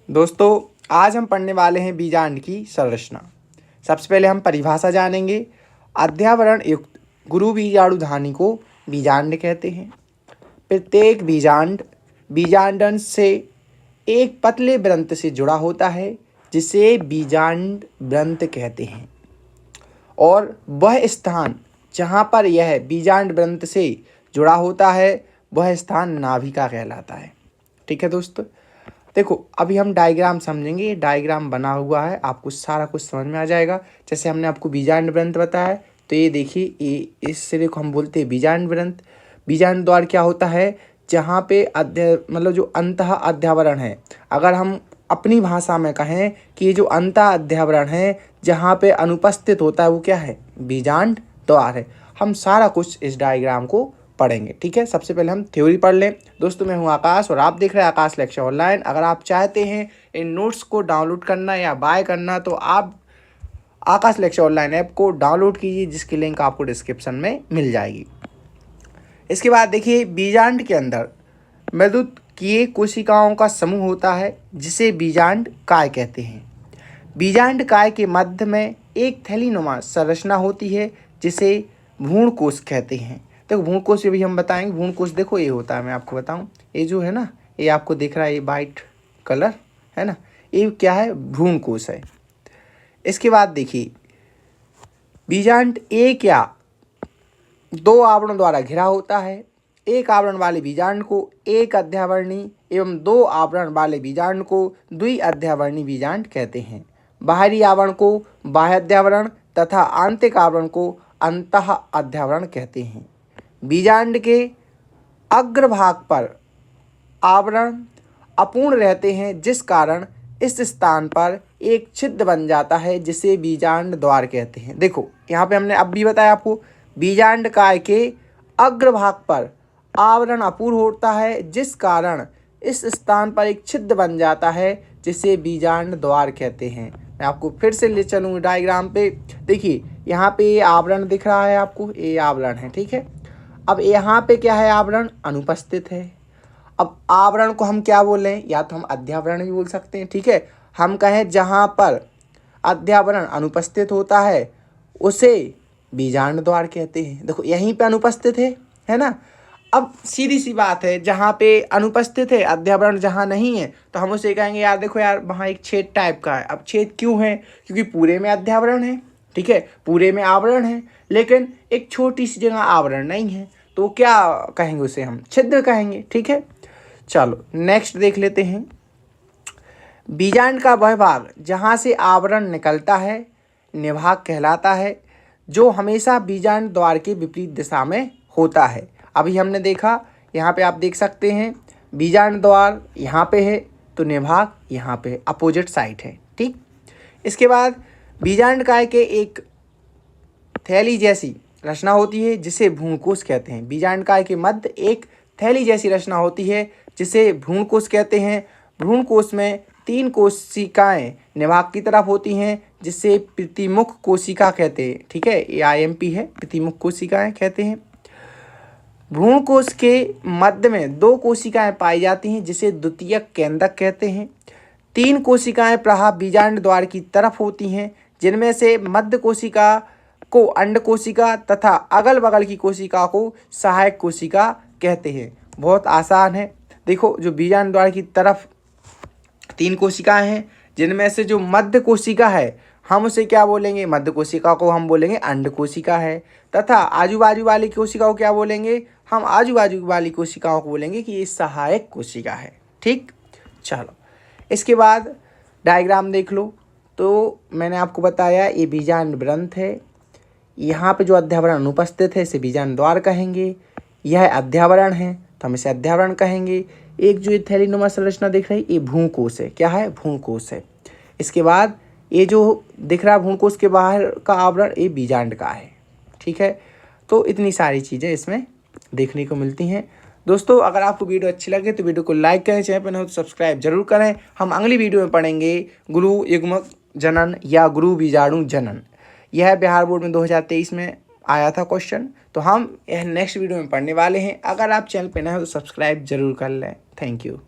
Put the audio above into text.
दोस्तों, आज हम पढ़ने वाले हैं बीजांड की संरचना। सबसे पहले हम परिभाषा जानेंगे। अध्यावरण युक्त गुरु बीजाणु धानी को बीजांड कहते हैं। प्रत्येक बीजांड बीजांडन से एक पतले व्रंत से जुड़ा होता है जिसे बीजांड व्रंत कहते हैं, और वह स्थान जहाँ पर यह बीजांड व्रंत से जुड़ा होता है वह स्थान नाभिका कहलाता है। ठीक है दोस्तों, देखो अभी हम डायग्राम समझेंगे। ये डायग्राम बना हुआ है, आपको सारा कुछ समझ में आ जाएगा। जैसे हमने आपको बीजांड व्रंत बताया, तो ये देखिए, ये इससे देखो हम बोलते हैं बीजांड व्रंत। बीजांड द्वार क्या होता है? जहाँ पे मतलब जो अंतः अध्यावरण है, अगर हम अपनी भाषा में कहें कि ये जो अंतः अध्यावरण है जहाँ पे अनुपस्थित होता है वो क्या है? बीजांड द्वार है। हम सारा कुछ इस डायग्राम को पढ़ेंगे। ठीक है, सबसे पहले हम थ्योरी पढ़ लें। दोस्तों, मैं हूं आकाश और आप देख रहे हैं आकाश लेक्चर ऑनलाइन। अगर आप चाहते हैं इन नोट्स को डाउनलोड करना या बाय करना तो आप आकाश लेक्चर ऑनलाइन ऐप को डाउनलोड कीजिए, जिसकी लिंक आपको डिस्क्रिप्शन में मिल जाएगी। इसके बाद देखिए, बीजांड के अंदर मृदुत किए कोशिकाओं का समूह होता है जिसे बीजांड काय कहते हैं। बीजांड काय के मध्य में एक थैलीनुमा संरचना होती है जिसे भ्रूण कोश कहते हैं। देखो भ्रूण कोश भी हम बताएंगे। भ्रूण कोश देखो ये होता है, मैं आपको बताऊं, ये जो है ना, ये आपको दिख रहा है, ये वाइट कलर है ना, ये क्या है? भ्रूण कोश है। इसके बाद देखिए, बीजांड एक या दो आवरण द्वारा घिरा होता है। एक आवरण वाले बीजांड को एक अध्यावरणी एवं दो आवरण वाले बीजांड को द्विअध्यावरणी बीजांड कहते हैं। बाहरी आवरण को बाह्य अध्यावरण तथा आंतरिक आवरण को अंतः अध्यावरण कहते हैं। बीजांड के अग्रभाग पर आवरण अपूर्ण रहते हैं, जिस कारण इस स्थान पर एक छिद्र बन जाता है जिसे बीजांड द्वार कहते हैं। देखो यहाँ पे हमने अब भी बताया आपको, बीजांड काय के अग्रभाग पर आवरण अपूर्ण होता है जिस कारण इस स्थान पर एक छिद्र बन जाता है जिसे बीजांड द्वार कहते हैं। मैं आपको फिर से ले चलूँ डायग्राम पे। देखिए यहाँ पे ये आवरण दिख रहा है आपको, ये आवरण है। ठीक है, अब यहाँ पे क्या है? आवरण अनुपस्थित है। अब आवरण को हम क्या बोलें? या तो हम अध्यावरण भी बोल सकते हैं। ठीक है, हम कहें जहाँ पर अध्यावरण अनुपस्थित होता है उसे बीजांड द्वार कहते हैं। देखो यहीं पे अनुपस्थित है ना। अब सीधी सी बात है, जहाँ पे अनुपस्थित है, अध्यावरण जहाँ नहीं है, तो हम उसे कहेंगे यार देखो यार वहाँ एक छेद टाइप का है। अब छेद क्यों है? क्योंकि पूरे में अध्यावरण है। ठीक है, पूरे में आवरण है, लेकिन एक छोटी सी जगह आवरण नहीं है, तो क्या कहेंगे? उसे हम छिद्र कहेंगे। ठीक है, चलो नेक्स्ट देख लेते हैं। बीजांड का वह भाग जहाँ से आवरण निकलता है निभाग कहलाता है, जो हमेशा बीजांड द्वार के विपरीत दिशा में होता है। अभी हमने देखा, यहाँ पे आप देख सकते हैं, बीजांड द्वार यहाँ पे है तो निभाग यहाँ पे अपोजिट साइड है। ठीक, इसके बाद बीजांड काय के एक थैली जैसी रचना होती है जिसे भ्रूणकोश कहते हैं। बीजांड काय के मध्य एक थैली जैसी रचना होती है जिसे भ्रूणकोश कहते हैं। भ्रूणकोश में 3 कोशिकाएं निभाग की तरफ होती हैं जिसे प्रतिमुख कोशिका कहते हैं। ठीक है, ये IMP है, प्रतिमुख कोशिकाएं कहते हैं। भ्रूणकोश के मध्य में 2 कोशिकाएं पाई जाती हैं जिसे द्वितीयक केंद्रक कहते हैं। 3 कोशिकाएं प्रायः बीजांड द्वार की तरफ होती हैं, जिनमें से मध्य कोशिका को अंड कोशिका तथा अगल बगल की कोशिका को सहायक कोशिका कहते हैं। बहुत आसान है। देखो जो बीजांड द्वार की तरफ 3 कोशिकाएं हैं, जिनमें से जो मध्य कोशिका है हम उसे क्या बोलेंगे? मध्य कोशिका को हम बोलेंगे अंड कोशिका है, तथा आजू बाजू वाली कोशिका को क्या बोलेंगे? हम आजू बाजू वाली कोशिकाओं को बोलेंगे कि ये सहायक कोशिका है। ठीक, चलो इसके बाद डायग्राम देख लो। तो मैंने आपको बताया ये बीजांड व्रंत है। यहाँ पे जो अध्यावरण अनुपस्थित है इसे बीजांड द्वार कहेंगे। यह अध्यावरण है तो हम इसे अध्यावरण कहेंगे। एक जो ये थैलीनुमा संरचना दिख रही है ये भ्रूणकोश है। क्या है? भ्रूणकोश है। इसके बाद ये जो दिख रहा है भ्रूणकोश के बाहर का आवरण, ये बीजांड का है। ठीक है, तो इतनी सारी चीज़ें इसमें देखने को मिलती हैं। दोस्तों, अगर आपको वीडियो अच्छी लगे तो वीडियो को लाइक करें, चैनल पर न हो तो सब्सक्राइब जरूर करें। हम अगली वीडियो में पढ़ेंगे गुरु युग्मक जनन या गुरु बीजाणु जनन। यह बिहार बोर्ड में 2023 में आया था क्वेश्चन, तो हम यह नेक्स्ट वीडियो में पढ़ने वाले हैं। अगर आप चैनल पर नए हो तो सब्सक्राइब जरूर कर लें। Thank you.